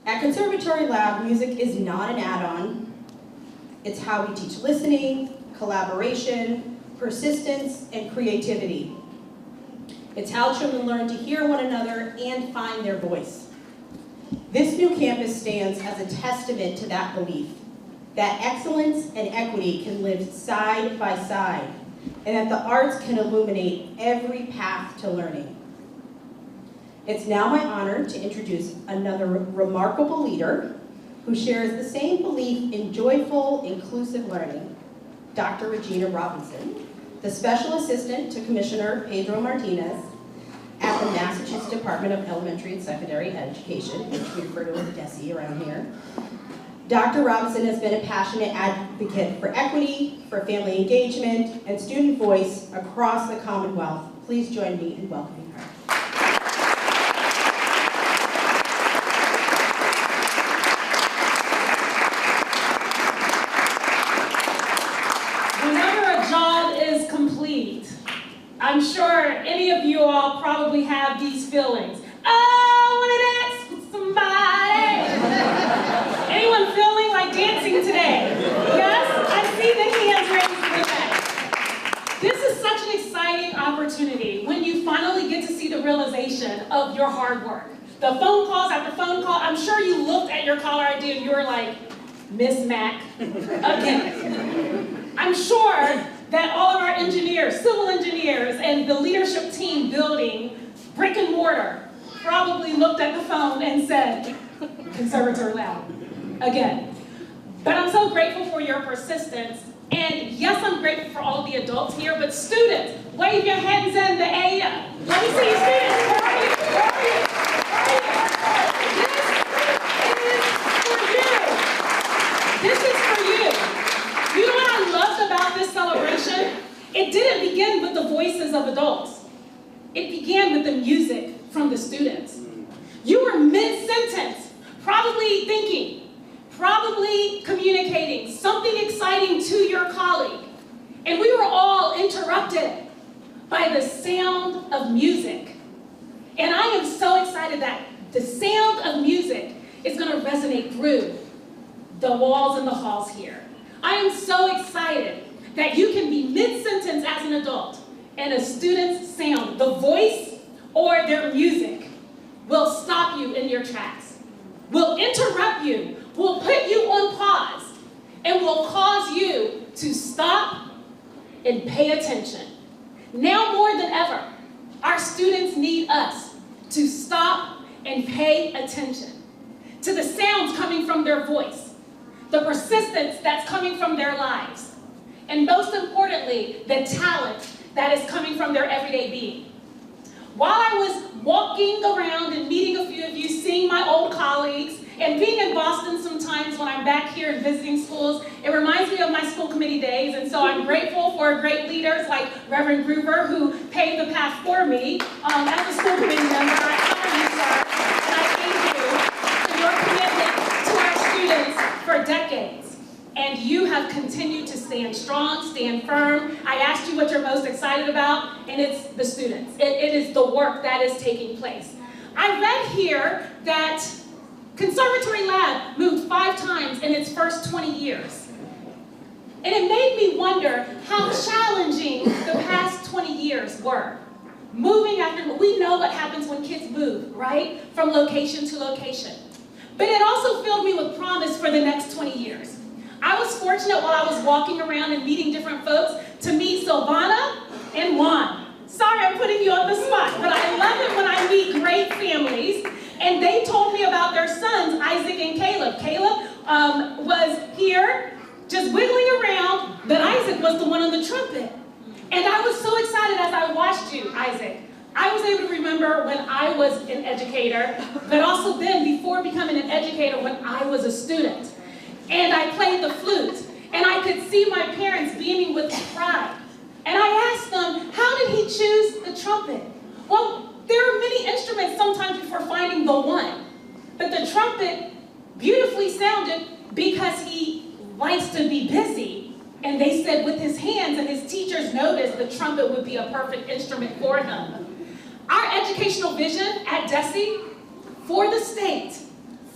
At Conservatory Lab, music is not an add-on. It's how we teach listening, collaboration, persistence, and creativity. It's how children learn to hear one another and find their voice. This new campus stands as a testament to that belief, that excellence and equity can live side by side, and that the arts can illuminate every path to learning. It's now my honor to introduce another remarkable leader who shares the same belief in joyful, inclusive learning, Dr. Regina Robinson, the Special Assistant to Commissioner Pedro Martinez at the Massachusetts Department of Elementary and Secondary Education, which we refer to as DESE around here. Dr. Robinson has been a passionate advocate for equity, for family engagement, and student voice across the Commonwealth. Please join me in welcoming her. I'm sure any of you all probably have these feelings. Oh, I want to dance with somebody. Anyone feeling like dancing today? Yes? I see the hands raised today. This is such an exciting opportunity when you finally get to see the realization of your hard work. The phone calls after phone call, I'm sure you looked at your caller ID and you were like, Miss Mac, again. I'm sure that all of our engineers, civil engineers, and the leadership team building brick and mortar probably looked at the phone and said, Conservatory Lab, again. But I'm so grateful for your persistence, and yes, I'm grateful for all of the adults here, but students, wave your hands in the air. Let me see you, students. Where are you? Where are you? This is for you. You know what I loved about this celebration? It didn't begin with the voices of adults. It began with the music from the students. You were mid-sentence, probably thinking, probably communicating something exciting to your colleague. And we were all interrupted by the sound of music. And I am so excited that the sound of music is going to resonate through the walls and the halls here. I am so excited that you can be mid-sentence as an adult and a student's sound, the voice or their music, will stop you in your tracks, will interrupt you, will put you on pause, and will cause you to stop and pay attention. Now more than ever, our students need us to stop and pay attention to the sounds coming from their voice, the persistence that's coming from their lives, and most importantly, the talent that is coming from their everyday being. While I was walking around and meeting a few of you, seeing my old colleagues, and being in Boston sometimes when I'm back here and visiting schools, it reminds me of my school committee days, and so I'm grateful for great leaders like Reverend Gruber, who paved the path for me as a school committee member. I honor you, sir, and I thank you for your commitment to our students for decades. And you have continued to stand strong, stand firm. I asked you what you're most excited about, and it's the students. It is the work that is taking place. I read here that Conservatory Lab moved 5 times in its first 20 years. And it made me wonder how challenging the past 20 years were. Moving after, we know what happens when kids move, right? From location to location. But it also filled me with promise for the next 20 years. I was fortunate while I was walking around and meeting different folks to meet Silvana and Juan. Sorry, I'm putting you on the spot, but I love it when I meet great families. And they told me about their sons, Isaac and Caleb. Caleb was here just wiggling around, but Isaac was the one on the trumpet. And I was so excited as I watched you, Isaac. I was able to remember when I was an educator, but also then before becoming an educator when I was a student. And I played the flute, and I could see my parents beaming with pride. And I asked them, how did he choose the trumpet? Well, there are many instruments sometimes before finding the one. But the trumpet beautifully sounded because he likes to be busy. And they said with his hands, and his teachers noticed the trumpet would be a perfect instrument for him. Our educational vision at DESE for the state,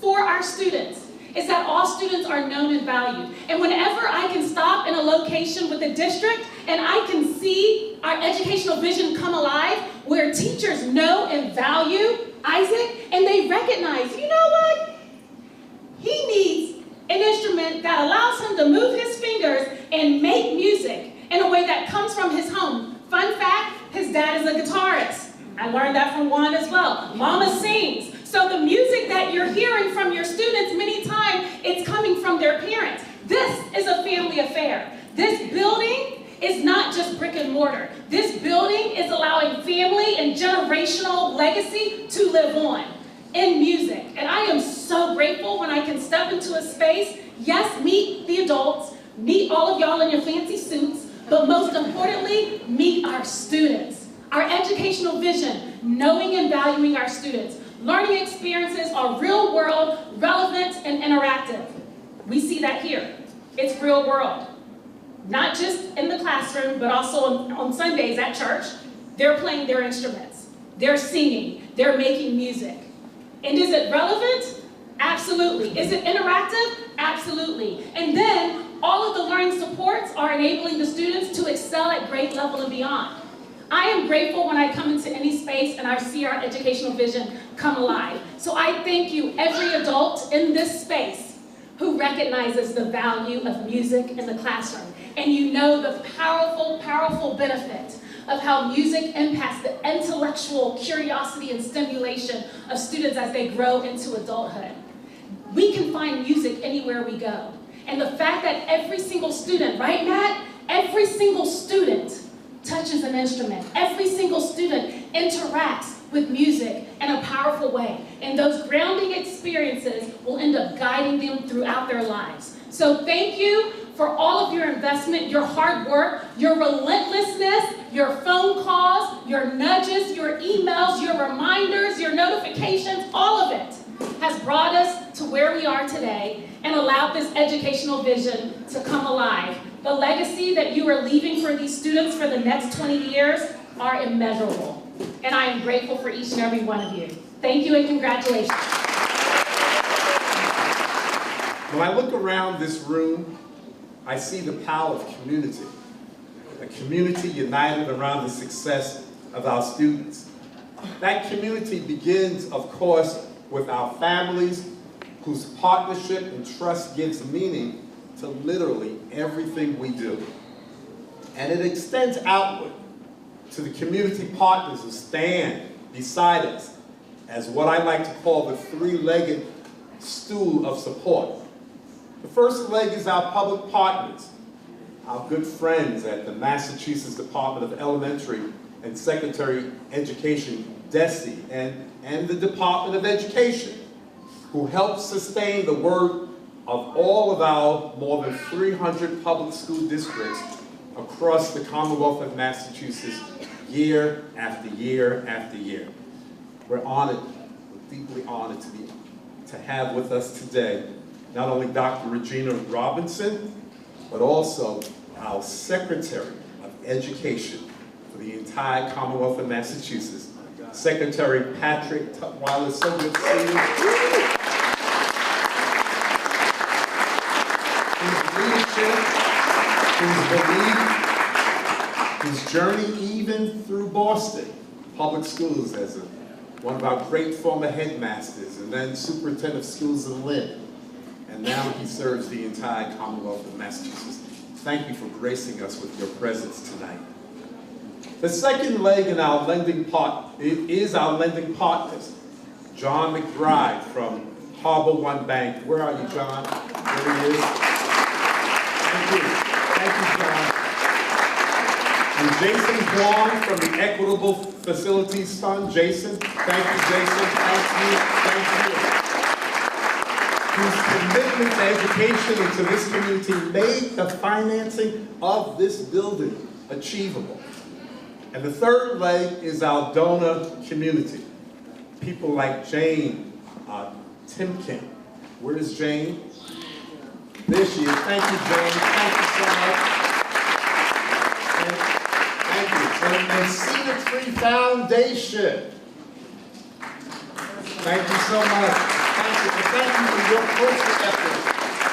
for our students is that all students are known and valued. And whenever I can stop in a location with the district and I can see our educational vision come alive, where teachers know and value Isaac, and they recognize, you know what? He needs an instrument that allows him to move his fingers and make music in a way that comes from his home. Fun fact, his dad is a guitarist. I learned that from Juan as well. Mama sings. So the music that you're hearing from your students, many times, it's coming from their parents. This is a family affair. This building is not just brick and mortar. This building is allowing family and generational legacy to live on in music. And I am so grateful when I can step into a space, yes, meet the adults, meet all of y'all in your fancy suits, but most importantly, meet our students. Our educational vision, knowing and valuing our students. Learning experiences are real world, relevant, and interactive. We see that here. It's real world. Not just in the classroom, but also on Sundays at church. They're playing their instruments. They're singing. They're making music. And is it relevant? Absolutely. Is it interactive? Absolutely. And then all of the learning supports are enabling the students to excel at grade level and beyond. I am grateful when I come into any space and I see our educational vision come alive. So I thank you, every adult in this space who recognizes the value of music in the classroom. And you know the powerful, powerful benefit of how music impacts the intellectual curiosity and stimulation of students as they grow into adulthood. We can find music anywhere we go. And the fact that every single student, right, Matt? Every single student touches an instrument. Every single student interacts with music in a powerful way. And those grounding experiences will end up guiding them throughout their lives. So thank you for all of your investment, your hard work, your relentlessness, your phone calls, your nudges, your emails, your reminders, your notifications, all of it has brought us to where we are today and allowed this educational vision to come alive. The legacy that you are leaving for these students for the next 20 years are immeasurable. And I am grateful for each and every one of you. Thank you and congratulations. When I look around this room, I see the power of community. A community united around the success of our students. That community begins, of course, with our families, whose partnership and trust gives meaning to literally everything we do. And it extends outward to the community partners who stand beside us as what I like to call the three-legged stool of support. The first leg is our public partners, our good friends at the Massachusetts Department of Elementary and Secondary Education, DESE, and the Department of Education, who help sustain the work of all of our more than 300 public school districts across the Commonwealth of Massachusetts year after year after year. We're honored, we're deeply honored to have with us today not only Dr. Regina Robinson, but also our Secretary of Education for the entire Commonwealth of Massachusetts, Secretary Patrick Tutwiler. So good to see you. His leadership, his belief, his journey even through Boston Public Schools as one of our great former headmasters, and then superintendent of schools in Lynn. And now he serves the entire Commonwealth of Massachusetts. Thank you for gracing us with your presence tonight. The second leg in our lending is our lending partners. John McBride from Harbor One Bank. Where are you, John? There he is. Thank you. Thank you, John. And Jason Huang from the Equitable Facilities Fund. Jason, thank you, Jason. Thank you. Whose commitment to education and to this community made the financing of this building achievable. And the third leg is our donor community. People like Jane Timken. Where is Jane? There she is. Thank you, Jane. Thank you so much. Thank you. And Cedar Tree Foundation. Thank you so much. Thank you. thank you for your personal efforts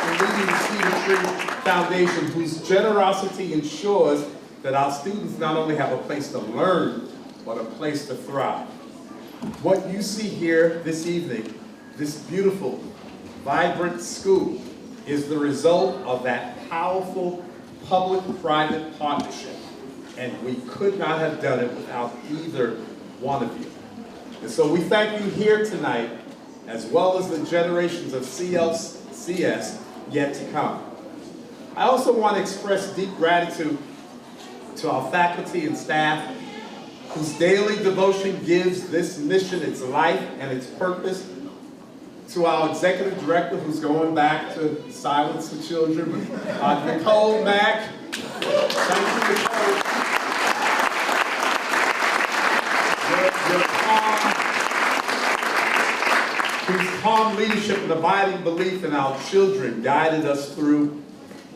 in leading the Cedar Tree Foundation, whose generosity ensures that our students not only have a place to learn, but a place to thrive. What you see here this evening, this beautiful, vibrant school, is the result of that powerful public-private partnership. And we could not have done it without either one of you. And so we thank you here tonight, as well as the generations of CLCS yet to come. I also want to express deep gratitude to our faculty and staff, whose daily devotion gives this mission its life and its purpose. To our executive director, who's going back to silence the children, Nicole Mack. Thank you, Nicole. Whose calm leadership and abiding belief in our children guided us through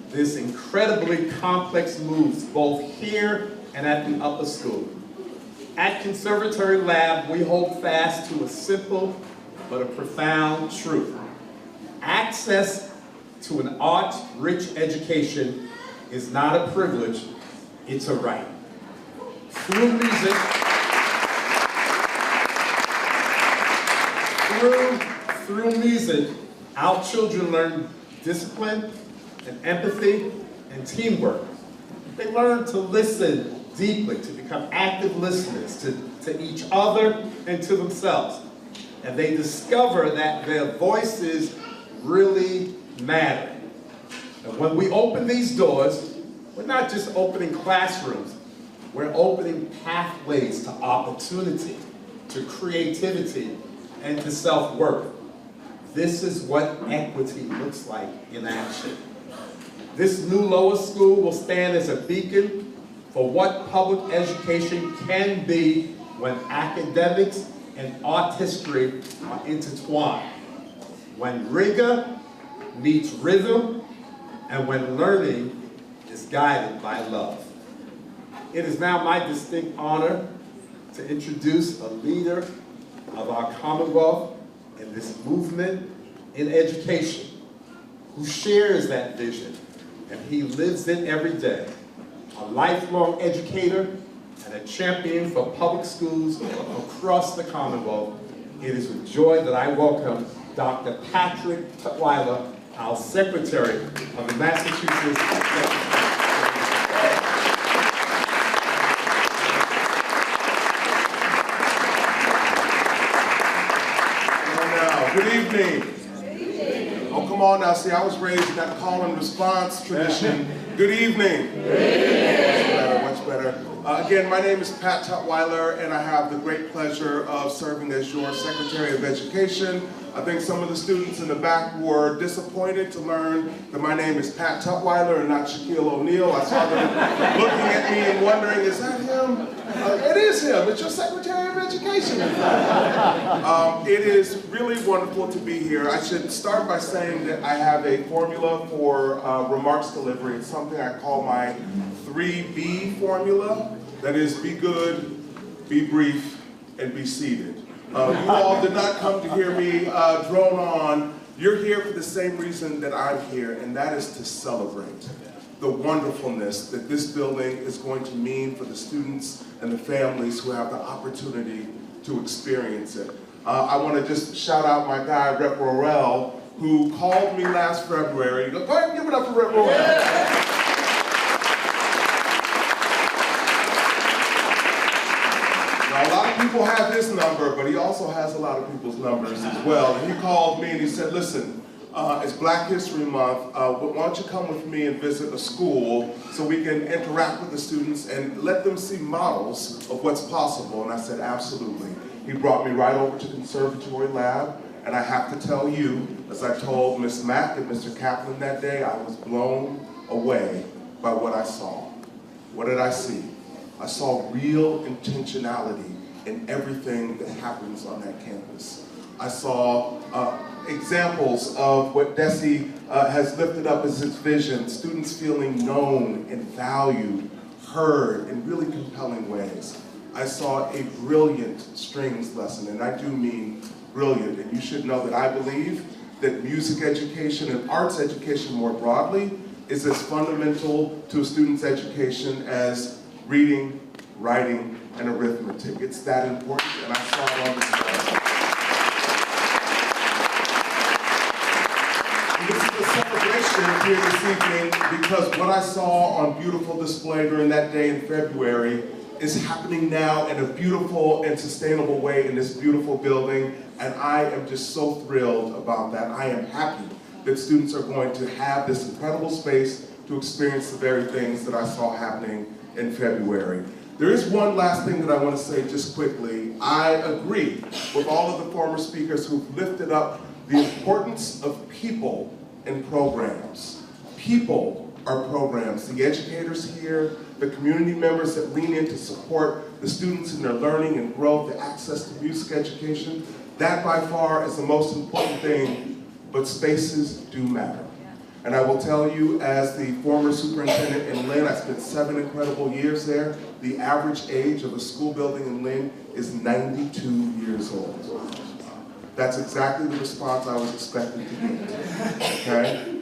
this incredibly complex moves, both here and at the upper school. At Conservatory Lab, we hold fast to a simple but a profound truth. Access to an art-rich education is not a privilege, it's a right. Through music, through music, our children learn discipline and empathy and teamwork. They learn to listen deeply, to become active listeners to each other and to themselves. And they discover that their voices really matter. And when we open these doors, we're not just opening classrooms, we're opening pathways to opportunity, to creativity, and to self-worth. This is what equity looks like in action. This new lower school will stand as a beacon for what public education can be when academics and art history are intertwined. When rigor meets rhythm, and when learning is guided by love. It is now my distinct honor to introduce a leader of our Commonwealth in this movement in education, who shares that vision, and he lives it every day. A lifelong educator and a champion for public schools across the Commonwealth. It is with joy that I welcome Dr. Patrick Tutwiler, our Secretary of the Massachusetts. Good evening. Oh, come on now. See, I was raised in that call and response tradition. Good evening. Much better. Again, my name is Pat Tutwiler, and I have the great pleasure of serving as your Secretary of Education. I think some of the students in the back were disappointed to learn that my name is Pat Tutwiler and not Shaquille O'Neal. I saw them looking at me and wondering, is that him? It is him. It's your Secretary of Education. It is really wonderful to be here. I should start by saying that I have a formula for remarks delivery. It's something I call my 3B formula. That is, be good, be brief, and be seated. You all did not come to hear me drone on. You're here for the same reason that I'm here, and that is to celebrate the wonderfulness that this building is going to mean for the students and the families who have the opportunity to experience it. I want to just shout out my guy, Rep. Rorell, who called me last February. Go ahead and give it up for Rep. Rorell. Yeah. Now, a lot of people have his number, but he also has a lot of people's numbers as well. And he called me and he said, listen, it's Black History Month. Why don't you come with me and visit a school so we can interact with the students and let them see models of what's possible? And I said, absolutely. He brought me right over to Conservatory Lab, and I have to tell you, as I told Ms. Mack and Mr. Kaplan that day, I was blown away by what I saw. What did I see? I saw real intentionality in everything that happens on that campus. I saw examples of what Desi has lifted up as its vision, students feeling known and valued, heard in really compelling ways. I saw a brilliant strings lesson, and I do mean brilliant, and you should know that I believe that music education and arts education more broadly is as fundamental to a student's education as reading, writing, and arithmetic. It's that important, and I saw it on display. This is a celebration here this evening because what I saw on beautiful display during that day in February is happening now in a beautiful and sustainable way in this beautiful building, and I am just so thrilled about that. I am happy that students are going to have this incredible space to experience the very things that I saw happening in February. There is one last thing that I want to say just quickly. I agree with all of the former speakers who've lifted up the importance of people in programs. People are programs. The educators here, the community members that lean in to support the students in their learning and growth, the access to music education, that by far is the most important thing, but spaces do matter. And I will tell you, as the former superintendent in Lynn, I spent 7 incredible years there. The average age of a school building in Lynn is 92 years old. That's exactly the response I was expecting to get, okay?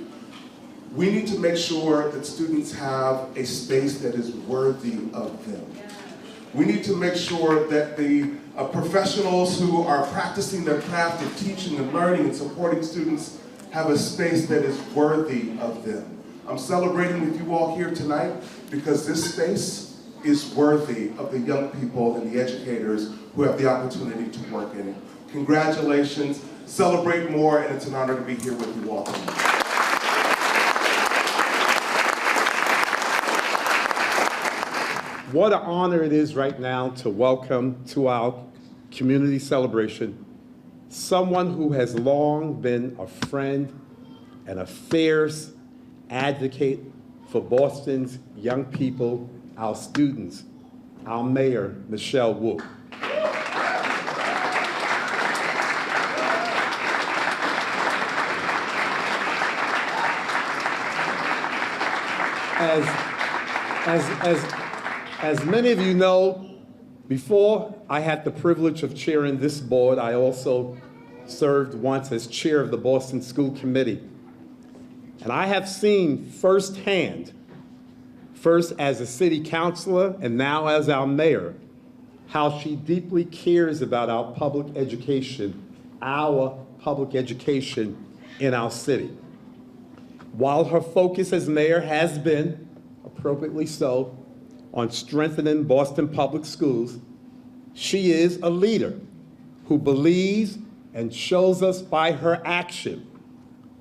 We need to make sure that students have a space that is worthy of them. We need to make sure that the professionals who are practicing their craft of teaching and learning and supporting students have a space that is worthy of them. I'm celebrating with you all here tonight because this space is worthy of the young people and the educators who have the opportunity to work in it. Congratulations, celebrate more, and it's an honor to be here with you all tonight. What an honor it is right now to welcome to our community celebration someone who has long been a friend and a fierce advocate for Boston's young people, our students, our mayor, Michelle Wu. As many of you know, before I had the privilege of chairing this board, I also served once as chair of the Boston School Committee. And I have seen firsthand, first as a city councilor and now as our mayor, how she deeply cares about our public education in our city. While her focus as mayor has been, appropriately so, on strengthening Boston public schools, she is a leader who believes and shows us by her action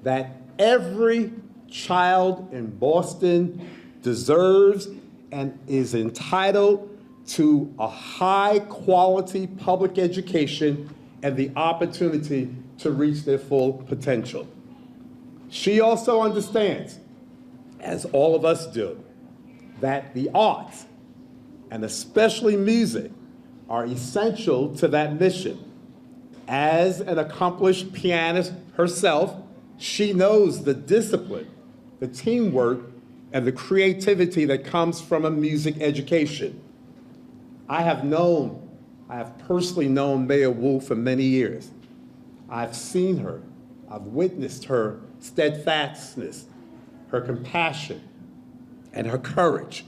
that every child in Boston deserves and is entitled to a high-quality public education and the opportunity to reach their full potential. She also understands, as all of us do, that the arts, and especially music, are essential to that mission. As an accomplished pianist herself, she knows the discipline, the teamwork, and the creativity that comes from a music education. I have personally known Mayor Wu for many years. I've seen her, I've witnessed her steadfastness, her compassion, and her courage,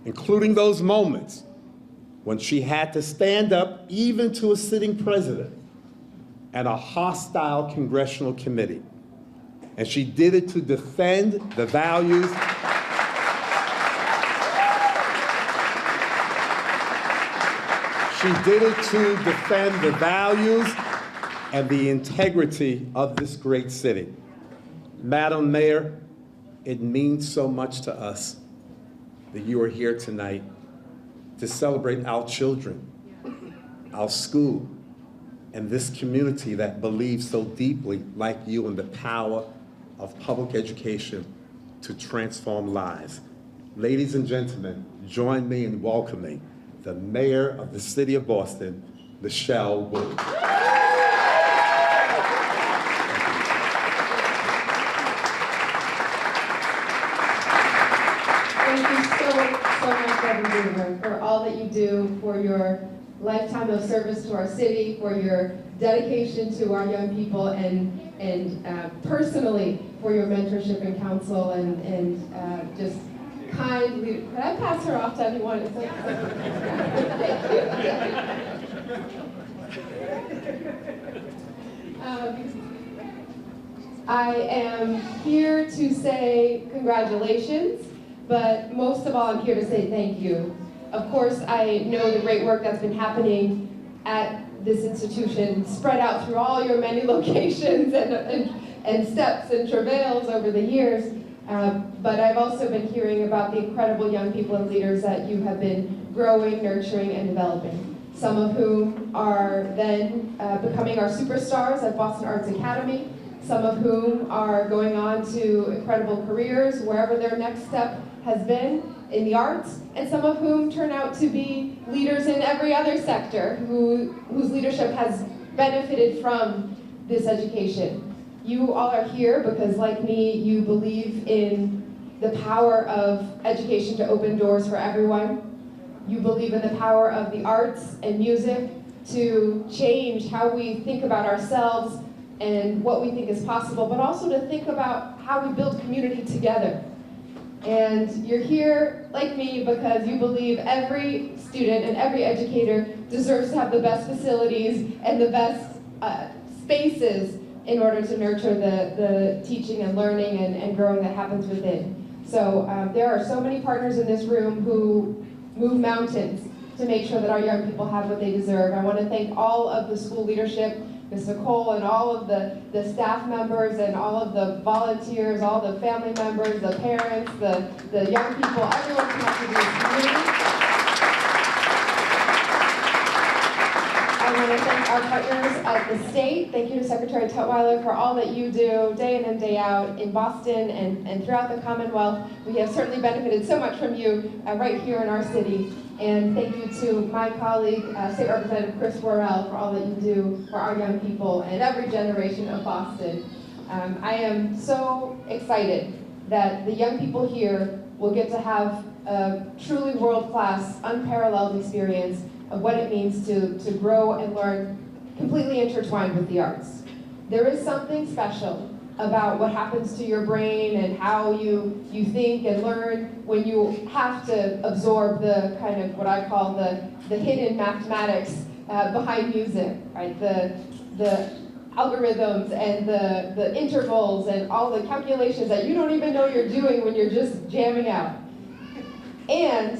including those moments when she had to stand up even to a sitting president and a hostile congressional committee. And she did it to defend the values and the integrity of this great city. Madam Mayor, it means so much to us that you are here tonight to celebrate our children, our school, and this community that believes so deeply, like you, in the power of public education to transform lives. Ladies and gentlemen, join me in welcoming the mayor of the city of Boston, Michelle Wu. For all that you do, for your lifetime of service to our city, for your dedication to our young people, and personally for your mentorship and counsel and just kind leadership. Could I pass her off to anyone? Thank you. I am here to say congratulations, but most of all, I'm here to say thank you. Of course, I know the great work that's been happening at this institution, spread out through all your many locations and steps and travails over the years. But I've also been hearing about the incredible young people and leaders that you have been growing, nurturing, and developing. Some of whom are then becoming our superstars at Boston Arts Academy, some of whom are going on to incredible careers wherever their next step has been in the arts, and some of whom turn out to be leaders in every other sector whose leadership has benefited from this education. You all are here because, like me, you believe in the power of education to open doors for everyone. You believe in the power of the arts and music to change how we think about ourselves and what we think is possible, but also to think about how we build community together. And you're here, like me, because you believe every student and every educator deserves to have the best facilities and the best spaces in order to nurture the teaching and learning and growing that happens within. So there are so many partners in this room who move mountains to make sure that our young people have what they deserve. I want to thank all of the school leadership, Ms. Nicole, and all of the staff members and all of the volunteers, all the family members, the parents, the young people, everyone connected to this community. I want to thank our partners at the state. Thank you to Secretary Tutwiler for all that you do day in and day out in Boston and throughout the Commonwealth. We have certainly benefited so much from you right here in our city. And thank you to my colleague, State Representative Chris Worrell, for all that you do for our young people and every generation of Boston. I am so excited that the young people here will get to have a truly world-class, unparalleled experience of what it means to grow and learn completely intertwined with the arts. There is something special about what happens to your brain and how you think and learn when you have to absorb the kind of what I call the hidden mathematics behind music, right? The algorithms and the intervals and all the calculations that you don't even know you're doing when you're just jamming out. And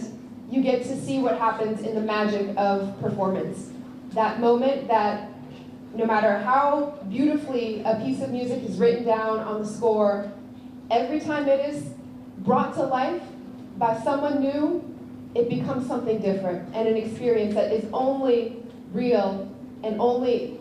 you get to see what happens in the magic of performance. That moment that no matter how beautifully a piece of music is written down on the score, every time it is brought to life by someone new, it becomes something different and an experience that is only real and only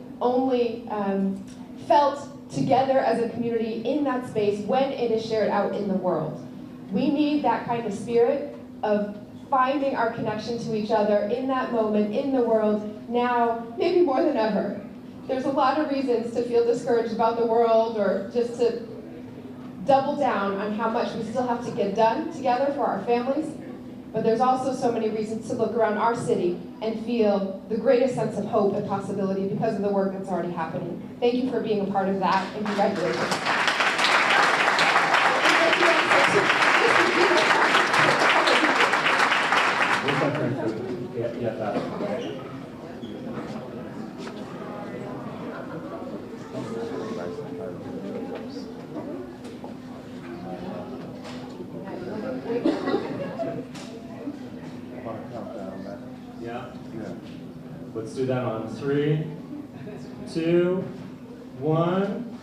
felt together as a community in that space when it is shared out in the world. We need that kind of spirit of finding our connection to each other in that moment, in the world, now, maybe more than ever. There's a lot of reasons to feel discouraged about the world or just to double down on how much we still have to get done together for our families. But there's also so many reasons to look around our city and feel the greatest sense of hope and possibility because of the work that's already happening. Thank you for being a part of that, and congratulations. Let's do that on 3, 2, 1.